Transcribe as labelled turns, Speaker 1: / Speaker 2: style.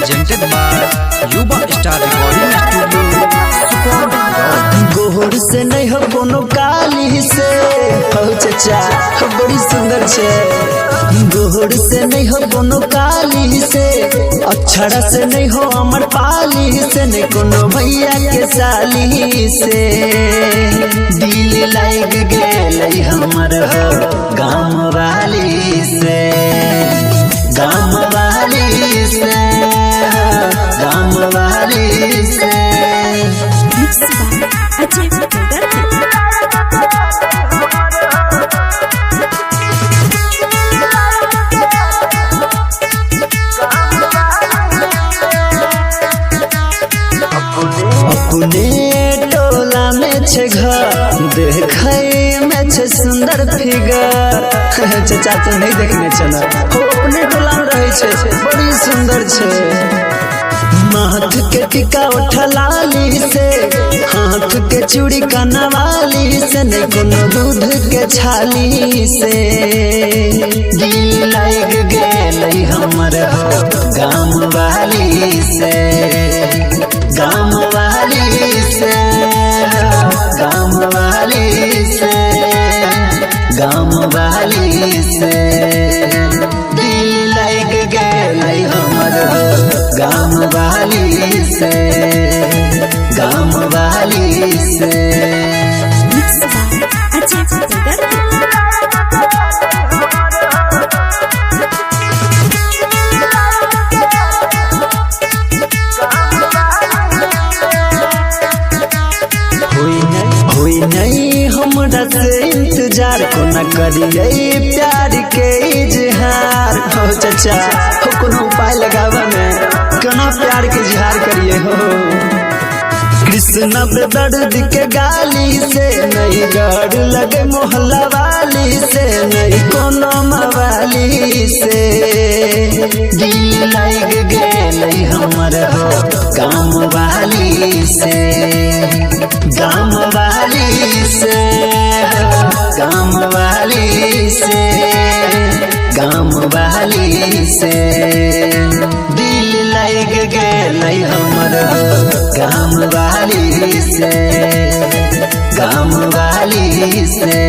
Speaker 1: presented by Yuba Star Recording Studio,
Speaker 2: गोहर से नहीं हो कोनो काली से हो चचा बड़ी सुंदर छे। गोहर से नहीं हो कोनो काली से, अक्षरा से नहीं हो अमर पाली से, नहीं कोनो भैया के साली से। दिल लाग गेल हमर हो गाँव वाली से, गाँव वाली से, गाँव वाली से। अपने टोला में छे घर, देखे में छे सुंदर फिगर। चाचा तो नहीं देखने चला हो, अपने टोला में रहे छे बड़ी सुंदर छे। माथ के टिका उठलाली से, हाथ के चूड़ी कनवाली से, नहीं कोनो दूध के छाली से। दिल लाग गेल हमर हो गाँव वाली से, गाँव वाली से, गाँव वाली से, गाँव वाली से। दिल लाग गेल हमर हो गाँव वाली से, गाँव वाली से। होई नहीं हमरा से इंतजार, को न करिए प्यार के इजहार। हो चचा हो कोनो उपाय लगावा में, केना प्यार के इजहार करिए हो। कृष्ण पे दर्द के गाली से, नहीं डर लगे मोहल्ला वाली से, नहीं कोनो मवाली से। दिल लाग गेल हमर हो गाँव वाली से, गाँव वाली से, गाँव वाली से, गाँव वाली से। दिल लाग गेल हमर हो गाँव वाली से, गाँव वाली से।